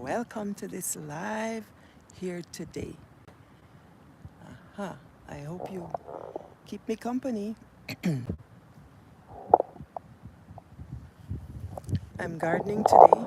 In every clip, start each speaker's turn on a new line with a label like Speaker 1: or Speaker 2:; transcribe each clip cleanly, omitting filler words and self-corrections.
Speaker 1: Welcome to this live here today. I hope you keep me company. I'm gardening today.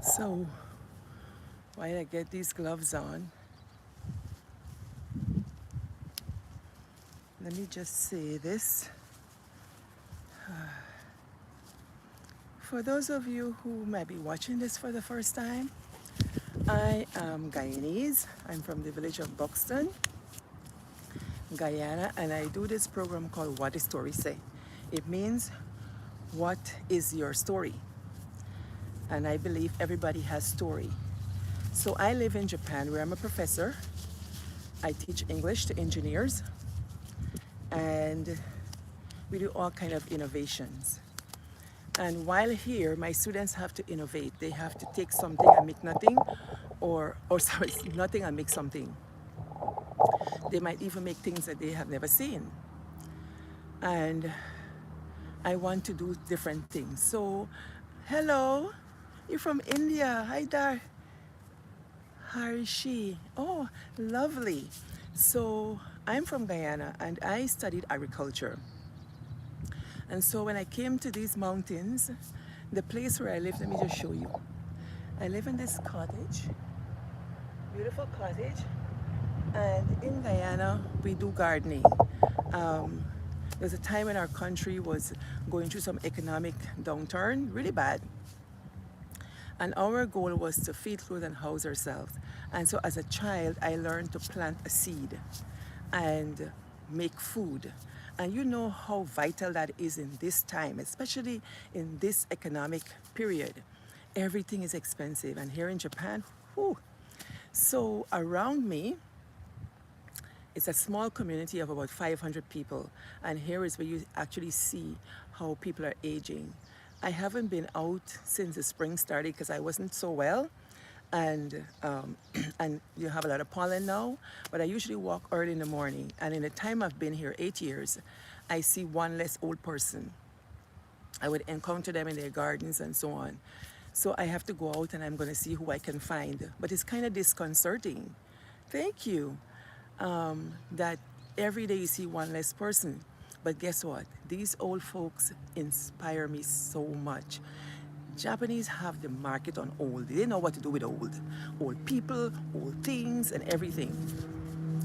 Speaker 1: So, while I get these gloves on, let me just say this. For those of you who might be watching this for the first time, I am Guyanese. I'm from the village of Buxton, Guyana, and I do this program called What the Story Say. It means, what is your story? And I believe everybody has story. So I live in Japan where I'm a professor. I teach English to engineers, and we do all kind of innovations. And while here, my students have to innovate. They have to take something and make nothing, or sorry, nothing and make something. They might even make things that they have never seen. And I want to do different things. So, hello, you're from India. Hi there. Harishi. Oh, lovely. So, I'm from Guyana and I studied agriculture. And so when I came to these mountains, the place where I live, let me just show you. I live in this cottage, beautiful cottage. And in Guyana, we do gardening. Um, there's a time when our country was going through some economic downturn, really bad. And our goal was to feed, clothe, and house ourselves. And so as a child, I learned to plant a seed and make food. And you know how vital that is in this time, especially in this economic period. Everything is expensive. And here in Japan, whew. So around me, it's a small community of about 500 people. And here is where you actually see how people are aging. I haven't been out since the spring started because I wasn't so well. And, and you have a lot of pollen now. But I usually walk early in the morning. And in the time I've been here, 8 years, I see one less old person. I would encounter them in their gardens and so on. So I have to go out and I'm going to see who I can find. But it's kind of disconcerting. Thank you. That every day you see one less person. But guess what? These old folks inspire me so much. Japanese have the market on old. They know what to do with old. Old people, old things, and everything.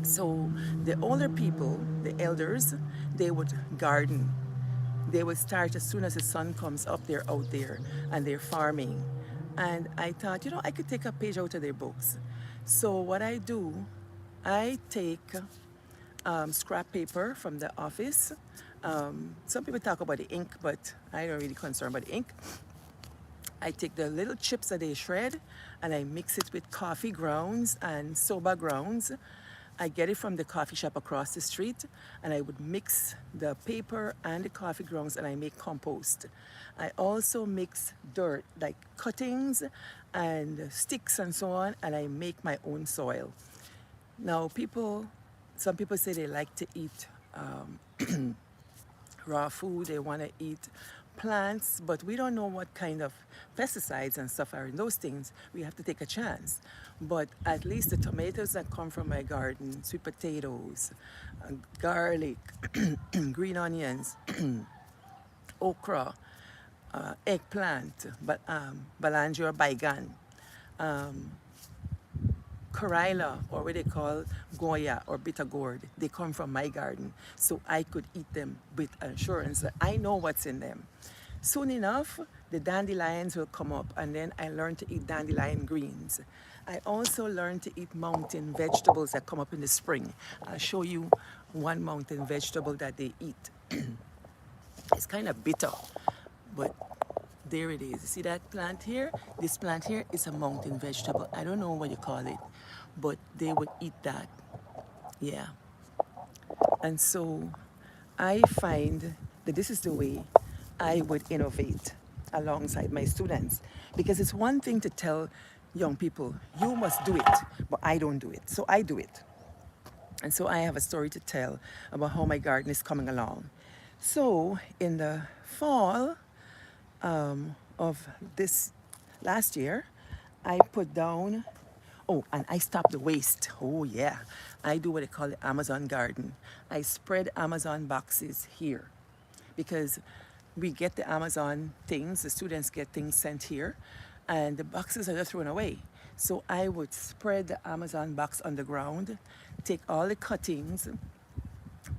Speaker 1: So the older people, the elders, they would garden. They would start as soon as the sun comes up, they're out there and they're farming. And I thought, I could take a page out of their books. So what I do, I take scrap paper from the office. Some people talk about the ink, but I don't really concern about the ink. I take the little chips that they shred and I mix it with coffee grounds and soba grounds. I get it from the coffee shop across the street and I would mix the paper and the coffee grounds and I make compost. I also mix dirt like cuttings and sticks and so on, and I make my own soil. Now some people say they like to eat raw food, they want to eat plants, but we don't know what kind of pesticides and stuff are in those things. We have to take a chance. But at least the tomatoes that come from my garden, sweet potatoes, garlic, green onions, okra, eggplant, balangi or baigan, Karila, or what they call Goya or bitter gourd, they come from my garden. So I could eat them with assurance that I know what's in them. Soon enough, the dandelions will come up, and then I learned to eat dandelion greens. I also learned to eat mountain vegetables that come up in the spring. I'll show you one mountain vegetable that they eat. It's kind of bitter, but there it is. You see that plant here? This plant here is a mountain vegetable. I don't know what you call it, but they would eat that. Yeah. And so I find that this is the way I would innovate alongside my students. Because it's one thing to tell young people, you must do it, but I don't do it. So I do it. And so I have a story to tell about how my garden is coming along. So in the fall, of this last year, I put down, and I stopped the waste. Oh yeah, I do what they call the Amazon garden. I spread Amazon boxes here because we get the Amazon things, the students get things sent here, and the boxes are just thrown away. So I would spread the Amazon box on the ground, take all the cuttings,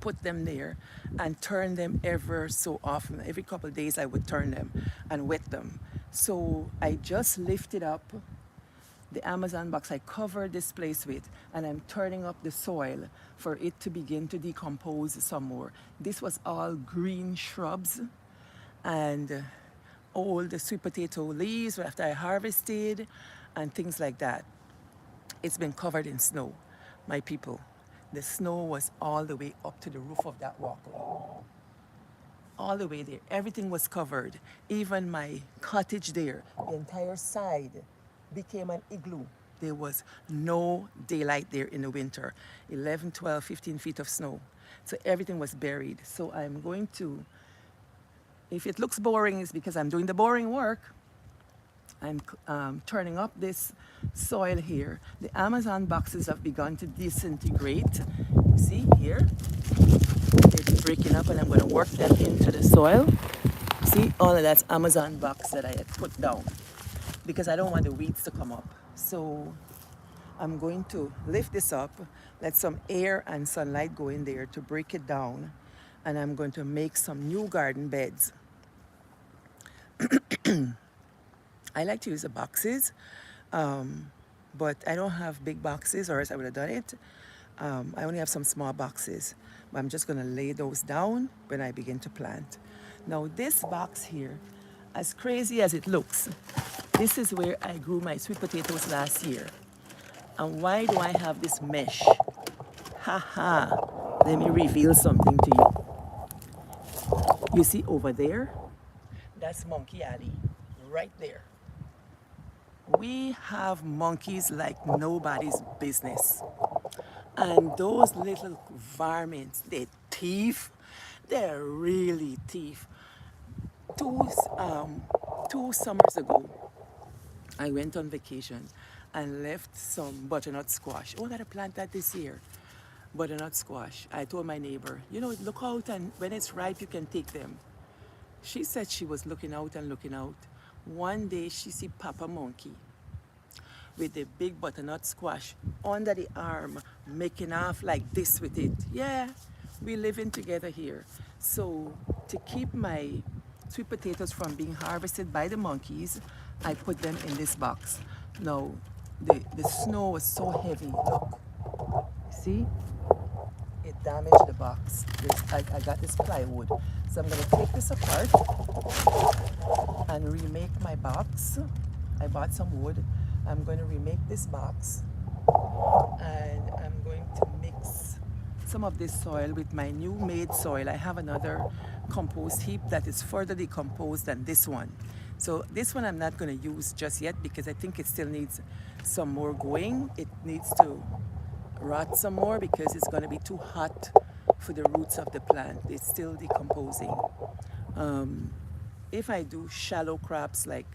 Speaker 1: put them there and turn them ever so often. Every couple of days I would turn them and wet them. So I just lifted up the Amazon box I covered this place with, and I'm turning up the soil for it to begin to decompose some more. This was all green shrubs and all the sweet potato leaves after I harvested and things like that. It's been covered in snow, my people. The snow was all the way up to the roof of that walkway. All the way there. Everything was covered. Even my cottage there, the entire side became an igloo. There was no daylight there in the winter. 11, 12, 15 feet of snow. So everything was buried. So I'm going to, if it looks boring, it's because I'm doing the boring work. I'm turning up this soil here. The Amazon boxes have begun to disintegrate. You see here? They're breaking up and I'm going to work them into the soil. See, all of that's Amazon box that I had put down because I don't want the weeds to come up. So I'm going to lift this up, let some air and sunlight go in there to break it down, and I'm going to make some new garden beds. I like to use the boxes, but I don't have big boxes or else I would have done it. I only have some small boxes, but I'm just gonna lay those down when I begin to plant. Now this box here, as crazy as it looks, this is where I grew my sweet potatoes last year. And why do I have this mesh? Haha, let me reveal something to you. You see over there? That's Monkey Alley, right there. We have monkeys like nobody's business. And those little varmints, they're thief. They're really thief. Two summers ago, I went on vacation and left some butternut squash. Oh, I gotta plant that this year. Butternut squash. I told my neighbor, look out, and when it's ripe, you can take them. She said she was looking out and looking out. One day she see Papa Monkey with the big butternut squash under the arm, making off like this with it. Yeah, we living together here. So to keep my sweet potatoes from being harvested by the monkeys, I put them in this box. Now, the snow was so heavy. Look, see? It damaged the box. I got this plywood. So I'm going to take this apart and remake my box. I bought some wood. I'm going to remake this box, and I'm going to mix some of this soil with my new made soil. I have another compost heap that is further decomposed than this one. So this one I'm not going to use just yet because I think it still needs some more going. It needs to rot some more because it's going to be too hot for the roots of the plant. It's still decomposing. If I do shallow crops like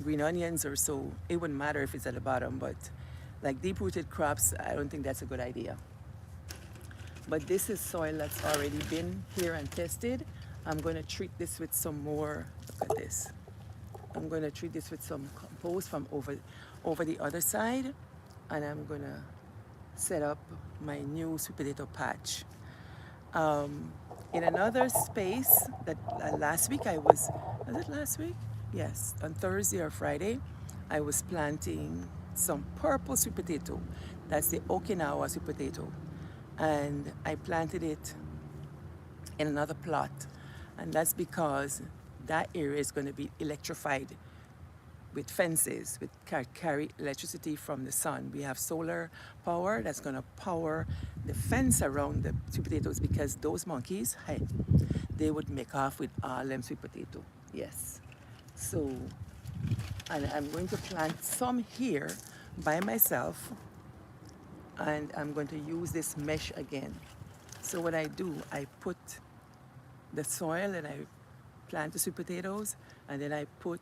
Speaker 1: green onions or so, it wouldn't matter if it's at the bottom, but like deep-rooted crops, I don't think that's a good idea. But this is soil that's already been here and tested. I'm going to treat this with some more, look at this. I'm going to treat this with some compost from over the other side, and I'm going to set up my new sweet potato patch. In another space that last week was it last week? Yes, on Thursday or Friday, I was planting some purple sweet potato. That's the Okinawa sweet potato. And I planted it in another plot. And that's because that area is going to be electrified with fences, with carry electricity from the sun. We have solar power that's going to power the fence around the sweet potatoes because those monkeys, hey, they would make off with all them sweet potato. Yes. So, and I'm going to plant some here by myself, and I'm going to use this mesh again. So what I do, I put the soil and I plant the sweet potatoes, and then I put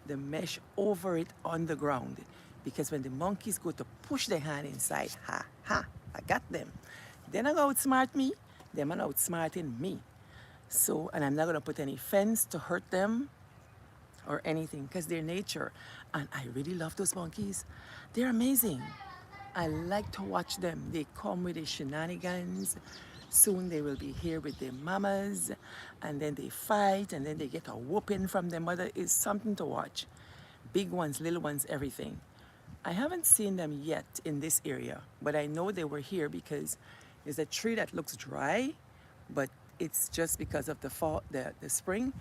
Speaker 1: the mesh over it on the ground, because when the monkeys go to push their hand inside, I got them. They're not going to outsmart me, they're not outsmarting me. So, and I'm not going to put any fence to hurt them or anything because they're nature. And I really love those monkeys. They're amazing. I like to watch them. They come with their shenanigans. Soon they will be here with their mamas, and then they fight, and then they get a whooping from their mother. It's something to watch. Big ones, little ones, everything. I haven't seen them yet in this area, but I know they were here because there's a tree that looks dry, but it's just because of the fall, the spring,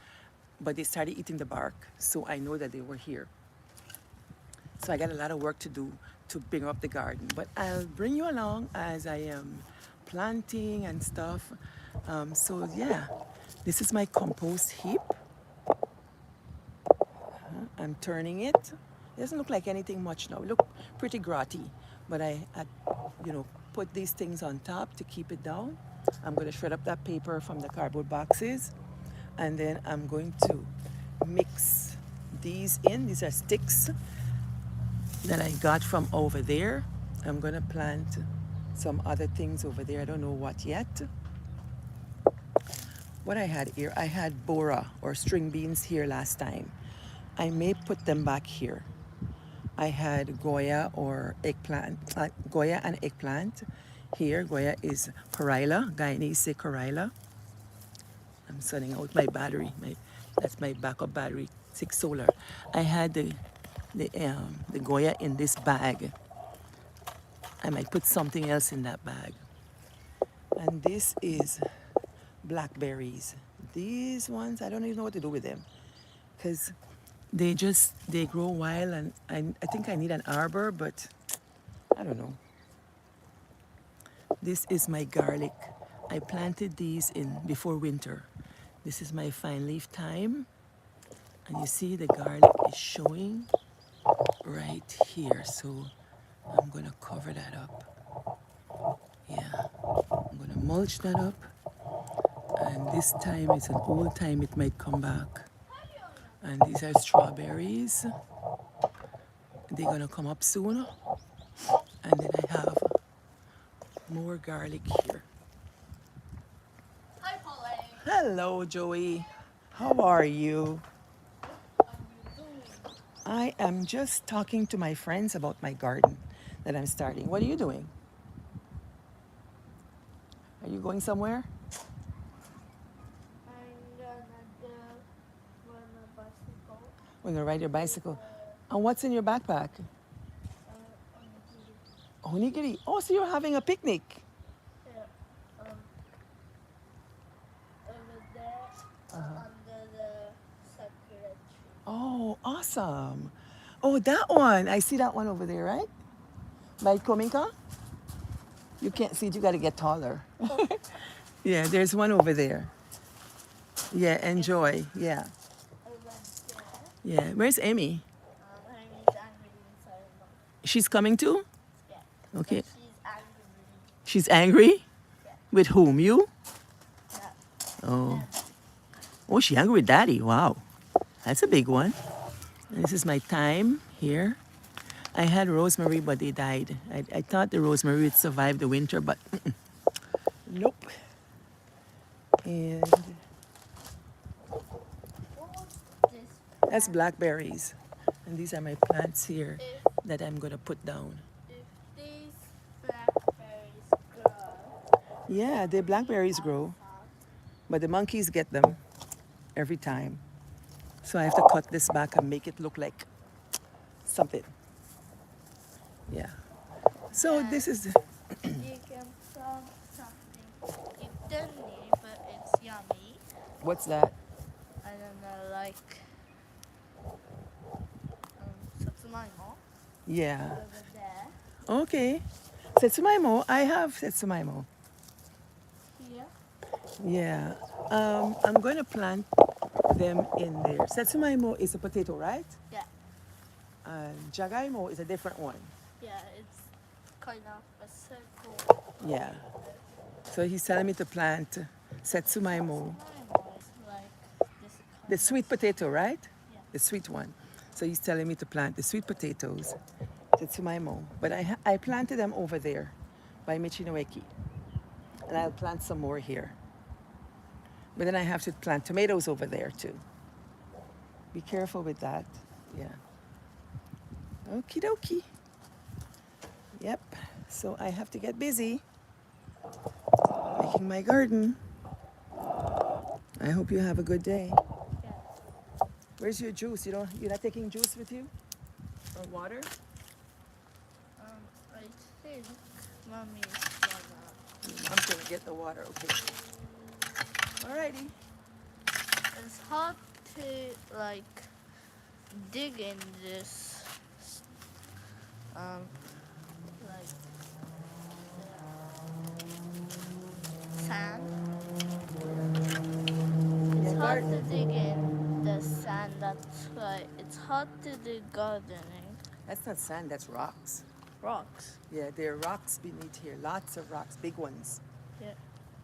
Speaker 1: but they started eating the bark, so I know that they were here. So I got a lot of work to do to bring up the garden, but I'll bring you along as I am planting and stuff. So yeah, this is my compost heap. I'm turning it. It doesn't look like anything much now. It look pretty grotty, but I put these things on top to keep it down. I'm going to shred up that paper from the cardboard boxes, and then I'm going to mix these in. These are sticks that I got from over there. I'm going to plant some other things over there. I don't know what yet. What I had here, I had bora or string beans here last time. I may put them back here. I had Goya or eggplant, Goya and eggplant. Here, Goya is Corilla, Guyanese say Corilla. I'm sending out my battery. That's my backup battery, 6 solar. I had the Goya in this bag. I might put something else in that bag. And this is blackberries. These ones, I don't even know what to do with them because they grow wild, and I think I need an arbor, but I don't know. This is my garlic. I planted these in before winter. This is my fine leaf thyme, and you see the garlic is showing right here. So I'm gonna cover that up. Yeah, I'm gonna mulch that up, and this time it's an old time, it might come back. And these are strawberries. They're gonna come up soon. And then I have more garlic here.
Speaker 2: Hi, Pauline.
Speaker 1: Hello, Joey. How are you? I am just talking to my friends about my garden that I'm starting. What are you doing? Are you going somewhere?
Speaker 2: I'm gonna go on a bicycle.
Speaker 1: We're gonna ride your bicycle. And what's in your backpack? Onigiri. Oh, so you're having a picnic.
Speaker 2: Yeah, um, over there under the sakura tree.
Speaker 1: Oh, awesome. Oh, that one. I see that one over there, right? By Kominka? You can't see it, you gotta get taller. Yeah, there's one over there. Yeah, enjoy. Yeah.
Speaker 2: Over there,
Speaker 1: Yeah. Where's Amy?
Speaker 2: her name is angry inside the box.
Speaker 1: She's coming too?
Speaker 2: Yeah.
Speaker 1: Okay.
Speaker 2: But she's angry with me.
Speaker 1: She's angry?
Speaker 2: Yeah.
Speaker 1: With whom? You?
Speaker 2: Yeah.
Speaker 1: Oh. Oh, she angry with daddy. Wow. That's a big one. This is my thyme here. I had rosemary, but they died. I thought the rosemary would survive the winter, but nope. And
Speaker 2: What was this?
Speaker 1: that's blackberries. And these are my plants here
Speaker 2: If,
Speaker 1: that I'm gonna put down.
Speaker 2: if these blackberries grow,
Speaker 1: Yeah, the blackberries grow,
Speaker 2: fast,
Speaker 1: but the monkeys get them every time. So I have to cut this back and make it look like something. Yeah. So this is,
Speaker 2: you can plant something. You don't need, but it's yummy.
Speaker 1: what's that?
Speaker 2: I don't know, like satsumaimo
Speaker 1: Yeah.
Speaker 2: over there.
Speaker 1: Okay. Setsumaimo, I have setsumaimo.
Speaker 2: Here,
Speaker 1: Yeah. I'm going to plant them in there. Setsumaimo is a potato, right?
Speaker 2: yeah,
Speaker 1: And jagaimo is a different one.
Speaker 2: yeah, it's kind of a circle.
Speaker 1: Yeah. So he's telling me to plant setsumaimo,
Speaker 2: Satsumaimo is like this kind
Speaker 1: the sweet potato, right?
Speaker 2: Yeah.
Speaker 1: The sweet one. So he's telling me to plant the sweet potatoes, setsumaimo. But I planted them over there by Michinoeki. And I'll plant some more here. But then I have to plant tomatoes over there too. Be careful with that. Yeah. Okie dokie. Yep. So I have to get busy making my garden. I hope you have a good day.
Speaker 2: Yeah.
Speaker 1: Where's your juice? You're not taking juice with you? Or water?
Speaker 2: I think mommy is gonna.
Speaker 1: I'm gonna get the water, okay. Alrighty.
Speaker 2: It's hard to like dig in this like sand. It's hard to dig in the sand, that's why it's hard to do gardening.
Speaker 1: That's not sand, that's rocks.
Speaker 2: Rocks.
Speaker 1: Yeah, there are rocks beneath here, lots of rocks, big ones.
Speaker 2: Yeah.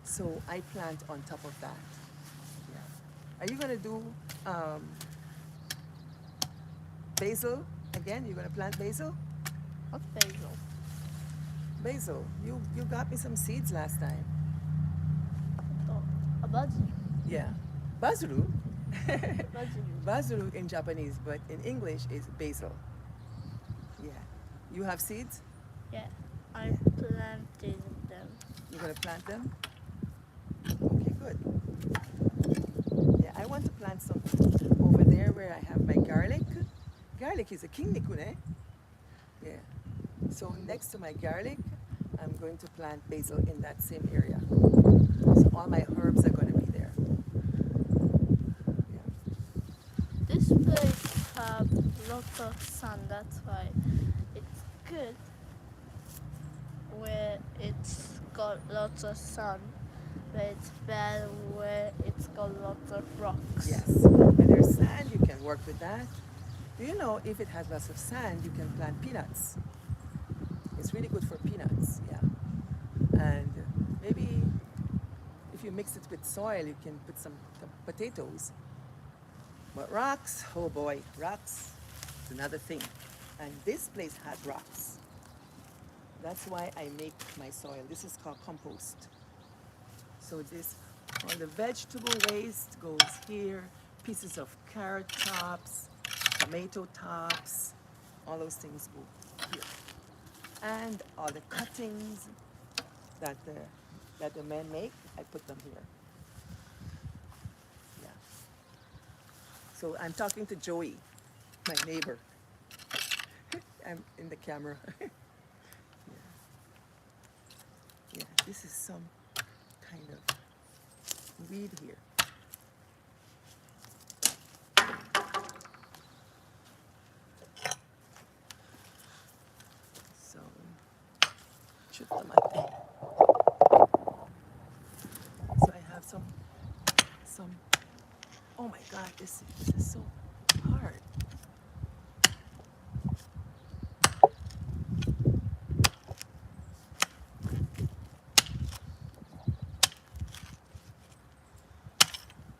Speaker 1: So I plant on top of that. Yeah. Are you gonna do basil again? You're gonna plant basil?
Speaker 2: What's basil?
Speaker 1: Basil. You got me some seeds last time.
Speaker 2: Oh, a basil.
Speaker 1: Yeah. Basil.
Speaker 2: Basil.
Speaker 1: Basil in Japanese, but in English is basil. Yeah. You have seeds?
Speaker 2: Yeah. I planted them.
Speaker 1: You're gonna plant them? Okay, good. Yeah, I want to plant some over there where I have my garlic. Garlic is a king nikune. Yeah. So next to my garlic, I'm going to plant basil in that same area. So all my herbs are going to be there. Yeah.
Speaker 2: This place have lots of sun, that's why it's good where it's got lots of sun, but it's bad where it's got lots of rocks.
Speaker 1: Yes. When there's sand, you can work with that. Do you know if it has lots of sand, you can plant peanuts? It's really good for peanuts, yeah. And maybe if you mix it with soil, you can put some potatoes. But rocks, oh boy, rocks is another thing. And this place had rocks. That's why I make my soil. This is called compost. So this, all the vegetable waste goes here, pieces of carrot tops, tomato tops, all those things go here. And all the cuttings that the men make, I put them here. Yeah. So I'm talking to Joey. my neighbor. I'm in the camera. Yeah. Yeah, this is some kind of weed here. So, chip tomate. So I have some. Oh my God, this is so hard.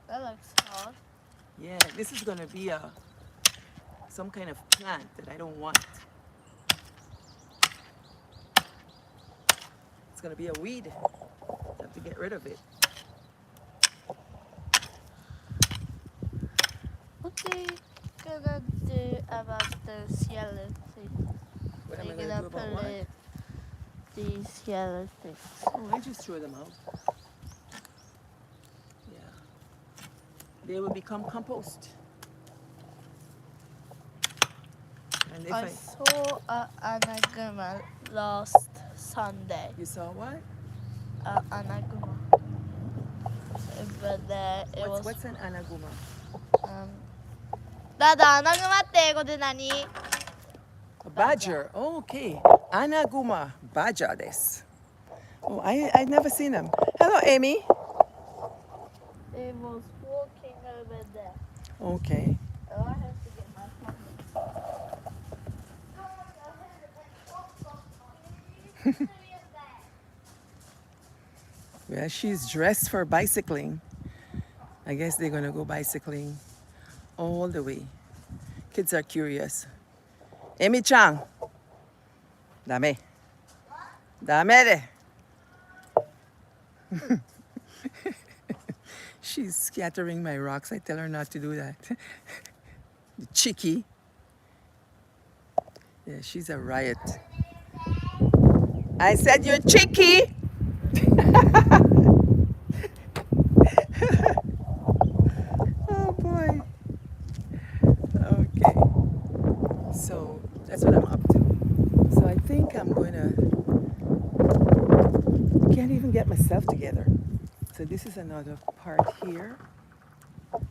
Speaker 2: That looks hard.
Speaker 1: Yeah, this is gonna be some kind of plant that I don't want. It's gonna be a weed. I have to get rid of it.
Speaker 2: What are you gonna do about those yellow things?
Speaker 1: What
Speaker 2: Are
Speaker 1: am
Speaker 2: you
Speaker 1: I gonna
Speaker 2: gonna
Speaker 1: do about what?
Speaker 2: pollute these yellow things?
Speaker 1: Oh, I just throw them out. Yeah. They will become compost. And if
Speaker 2: I
Speaker 1: I
Speaker 2: saw an anaguma last Sunday.
Speaker 1: you saw what?
Speaker 2: Anaguma. But it was
Speaker 1: What's an anaguma?
Speaker 2: Dada, anaguma って英語で何?
Speaker 1: A badger. Oh, okay. Anaguma badger desu. Oh, I never seen them. Hello, Amy.
Speaker 2: It was walking over there.
Speaker 1: Okay.
Speaker 2: Oh, I have to get my phone.
Speaker 1: Well, she's dressed for bicycling. I guess they're gonna go bicycling all the way. Kids are curious. Amy-chan. Dame. Dame de. She's scattering my rocks. I tell her not to do that. Chicky. Yeah, she's a riot. I said you're chicky. Oh boy. Okay. So that's what I'm up to. So I think I'm gonna. Can't even get myself together. So this is another part here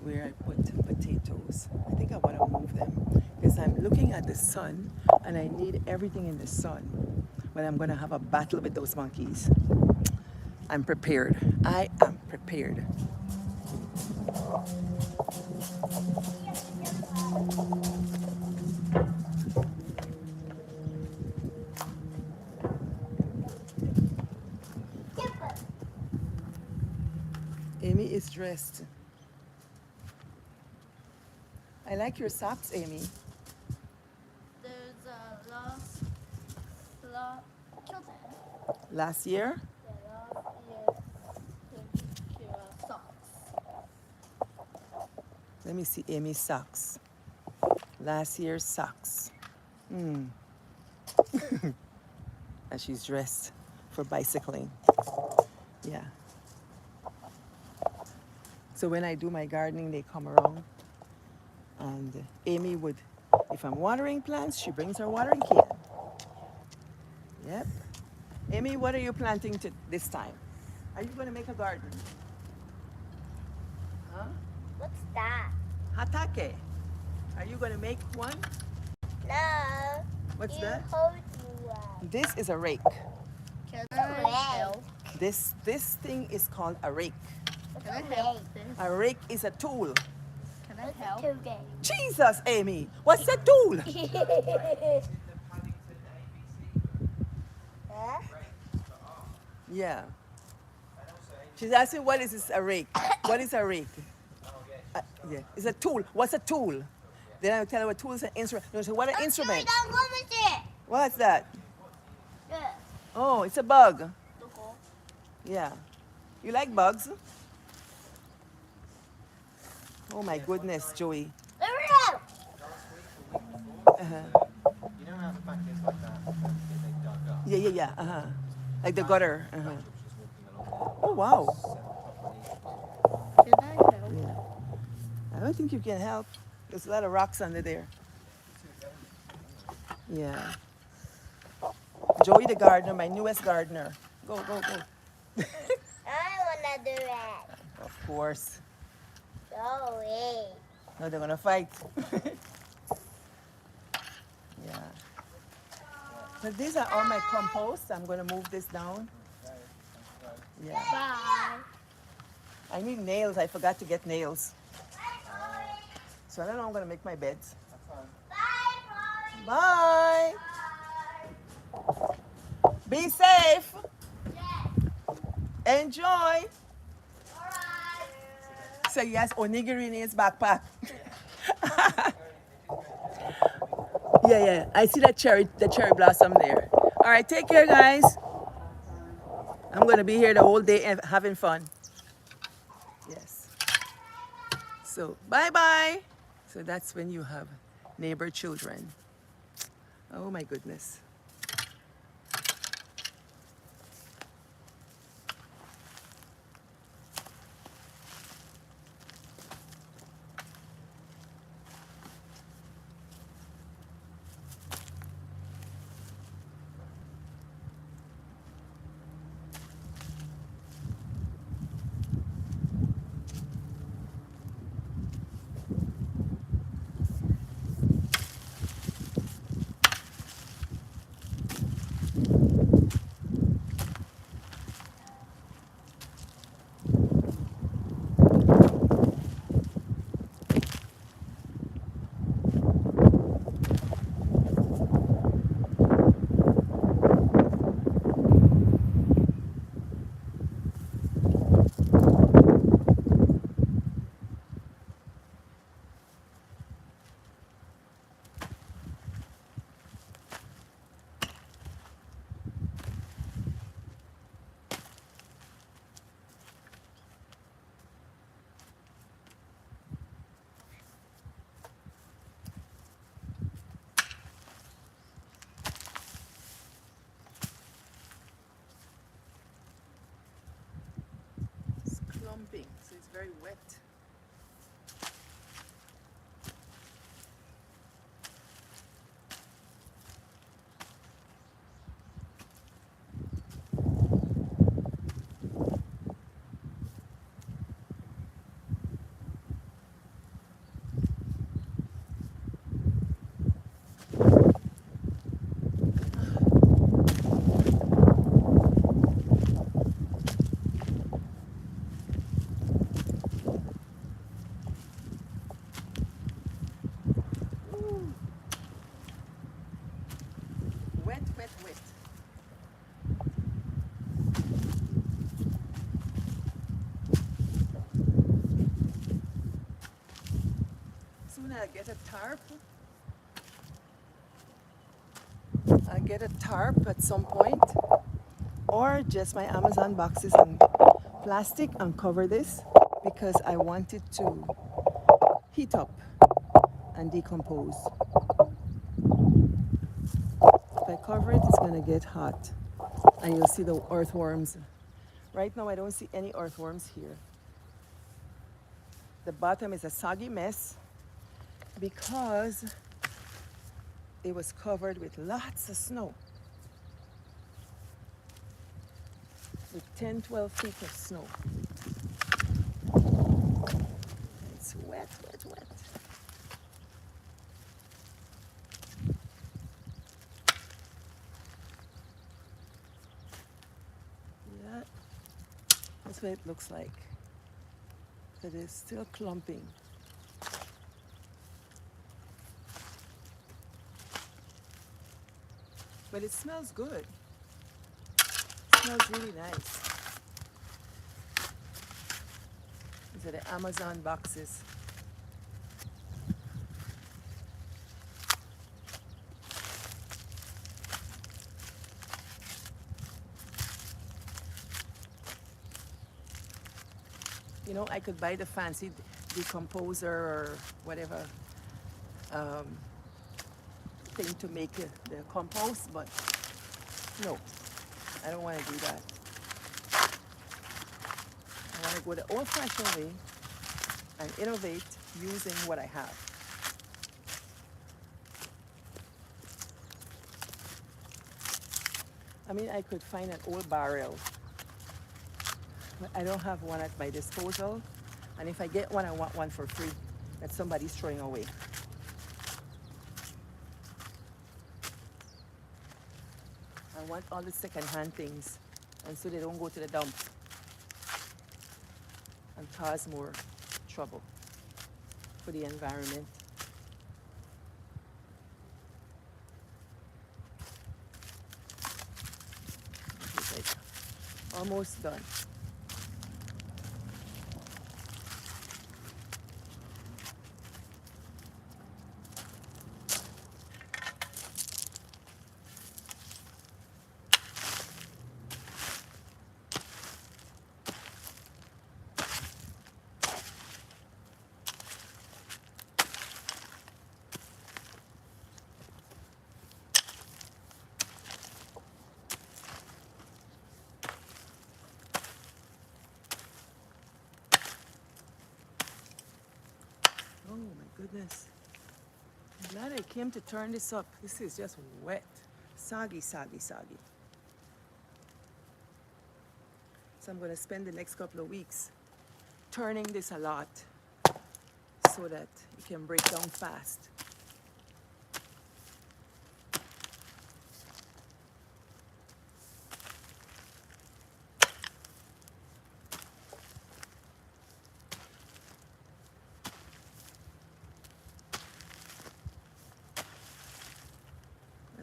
Speaker 1: where I put potatoes. I think I want to move them because I'm looking at the sun and I need everything in the sun. But I'm going to have a battle with those monkeys. I'm prepared. I am prepared. Amy is dressed. I like your socks, Amy.
Speaker 2: There's a last
Speaker 1: Last year?
Speaker 2: socks.
Speaker 1: Let me see Amy's socks. Last year's socks. And she's dressed for bicycling. Yeah. So when I do my gardening, they come around. And Amy would, if I'm watering plants, she brings her watering can. Yep. Amy, what are you planting this time? Are you going to make a garden? Huh?
Speaker 2: What's that?
Speaker 1: Hatake. Are you going to make one?
Speaker 2: No.
Speaker 1: What's that?
Speaker 2: Hold you up.
Speaker 1: This is a rake.
Speaker 2: Can I help?
Speaker 1: This thing is called a rake.
Speaker 2: Can I help this?
Speaker 1: A rake is a tool.
Speaker 2: Can I help?
Speaker 1: Jesus, Amy, what's a tool? Yeah. She's asking what is this a rake? What is a rake? Yeah, it's a tool. What's a tool? Then I will tell her what tool is an instrument. No, so what an instrument? What's that? Oh, it's a bug. Yeah. You like bugs? Oh my goodness, Joey. Uh-huh.
Speaker 3: You know how the back is like that? They dug up.
Speaker 1: Yeah. Uh-huh. Like the gutter. Uh-huh.
Speaker 3: Just walking along
Speaker 1: Oh, wow.
Speaker 2: Can I help?
Speaker 1: Yeah. I don't think you can help. There's a lot of rocks under there. Yeah. Joey the gardener, my newest gardener. Go, go, go.
Speaker 2: I wanna do it.
Speaker 1: Of course.
Speaker 2: Joey.
Speaker 1: No, they're gonna fight. Yeah. So these are all my compost. I'm gonna move this down. Yeah.
Speaker 2: Bye.
Speaker 1: I need nails. I forgot to get nails. So I don't know how I'm gonna make my beds. Bye. Be safe. Enjoy. So yes, onigiri in his backpack. Yeah, yeah. I see the cherry blossom there. All right, take care, guys. I'm gonna be here the whole day and having fun. Yes. So bye bye. So that's when you have neighbor children. Oh my goodness. It's clumping, so it's very wet. Ooh. Wet, wet, wet. Soon I'll get a tarp. I'll get a tarp at some point, or just my Amazon boxes and plastic and cover this because I want it to heat up and decompose. If I cover it, it's gonna get hot and you'll see the earthworms. Right now I don't see any earthworms here. The bottom is a soggy mess because it was covered with lots of snow. With 10, 12 feet of snow. It's wet, wet, wet. Yeah, that's what it looks like. It is still clumping. But it smells good. It smells really nice. These are the Amazon boxes. You know, I could buy the fancy decomposer or whatever thing to make the compost, but no, I don't want to do that. I want to go the old-fashioned way and innovate using what I have. I mean, I could find an old barrel, but I don't have one at my disposal. And if I get one, I want one for free that somebody's throwing away. I want all the second-hand things, and so they don't go to the dump and cause more trouble for the environment. It's like almost done. Oh my goodness. I'm glad I came to turn this up. This is just wet. Soggy, soggy, soggy. So I'm going to spend the next couple of weeks turning this a lot so that it can break down fast.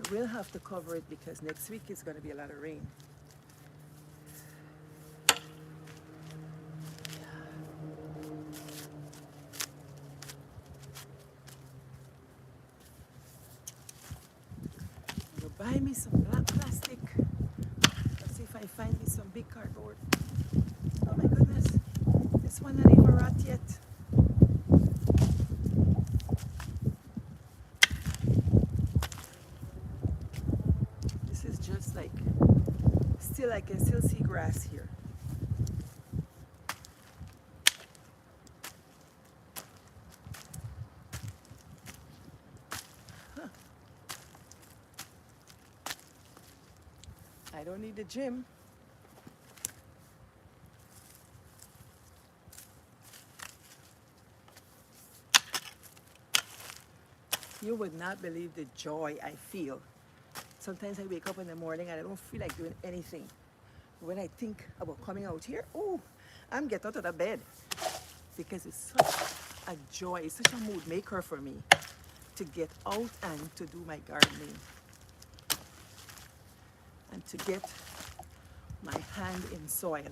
Speaker 1: I will have to cover it because next week is going to be a lot of rain. I'm going to buy me some black plastic. Let's see if I find me some big cardboard. Oh my goodness. This one not even rot yet. This is just like, still I can still see grass here. Huh. I don't need the gym. You would not believe the joy I feel. Sometimes I wake up in the morning and I don't feel like doing anything. When I think about coming out here, oh, I'm getting out of the bed because it's such a joy, it's such a mood maker for me to get out and to do my gardening and to get my hand in soil.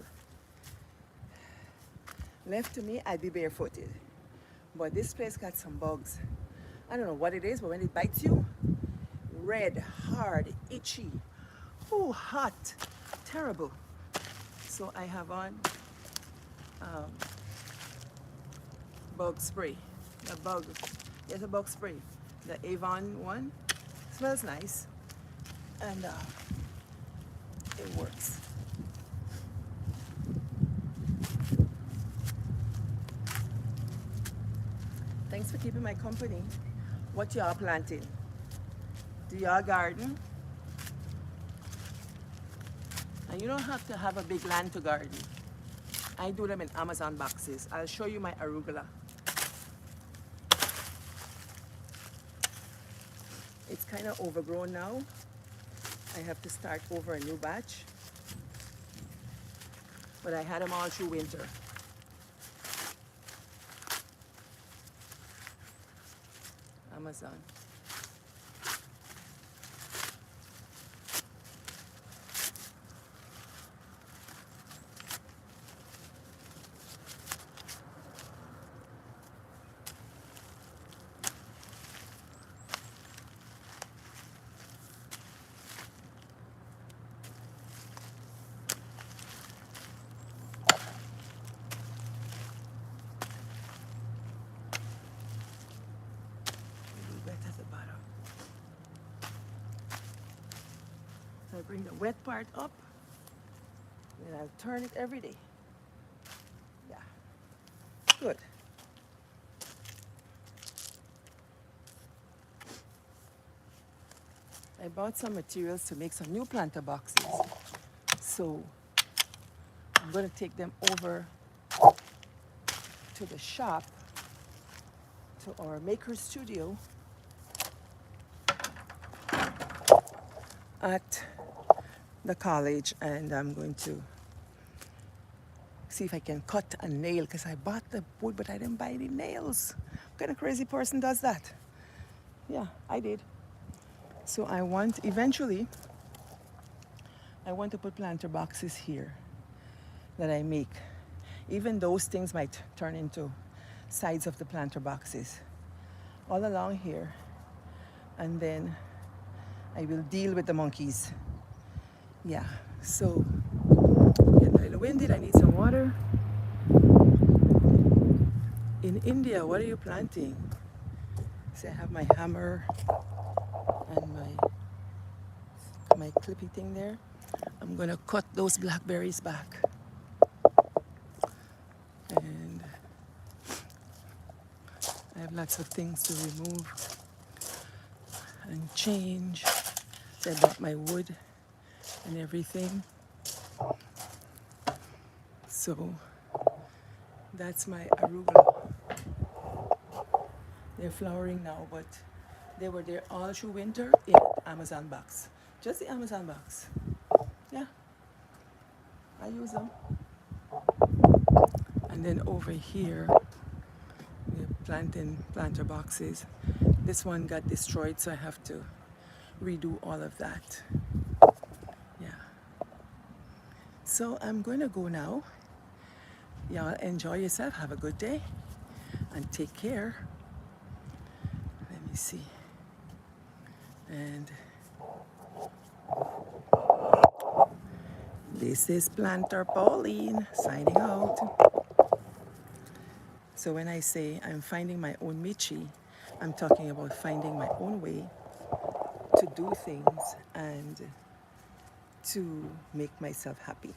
Speaker 1: Left to me, I'd be barefooted. But this place got some bugs. I don't know what it is, but when it bites you, red, hard, itchy, oh, hot, terrible. So I have on bug spray. There's a bug spray. The Avon one smells nice, and it works. Thanks for keeping my company. What y'all planting? Do y'all garden? And you don't have to have a big land to garden. I do them in Amazon boxes. I'll show you my arugula. It's kind of overgrown now. I have to start over a new batch. But I had them all through winter. Amazon. So I bring the wet part up, and I'll turn it every day. Yeah, good. I bought some materials to make some new planter boxes. So I'm going to take them over to the shop, to our maker studio at the college, and I'm going to see if I can cut a nail because I bought the wood but I didn't buy any nails. What kind of crazy person does that? Yeah, I did. So I want, eventually, I want to put planter boxes here that I make. Even those things might turn into sides of the planter boxes all along here, and then I will deal with the monkeys. Yeah, so getting a little winded, I need some water. In India, what are you planting? See, I have my hammer and my clippy thing there. I'm gonna cut those blackberries back. And I have lots of things to remove and change. So I bought my wood and everything. So that's my arugula. They're flowering now, but they were there all through winter in Amazon box. Just the Amazon box. Yeah, I use them. And then over here, we're planting planter boxes. This one got destroyed, so I have to redo all of that. Yeah. So I'm going to go now. Y'all enjoy yourself. Have a good day. And take care. Let me see. And this is Planter Pauline signing out. So when I say I'm finding my own Michi, I'm talking about finding my own way to do things and to make myself happy.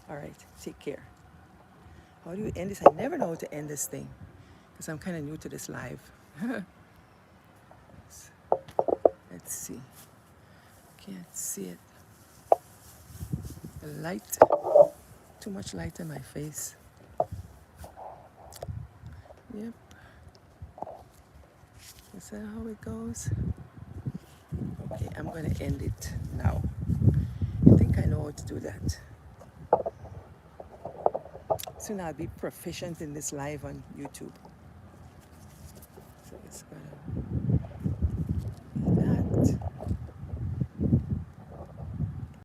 Speaker 1: All right, take care. How do you end this? I never know how to end this thing because I'm kind of new to this live. Let's see. Can't see it. The light. Too much light in my face. Yep. Is that how it goes? Okay, I'm going to end it now. I think I know how to do that. Soon I'll be proficient in this live on YouTube. So it's gonna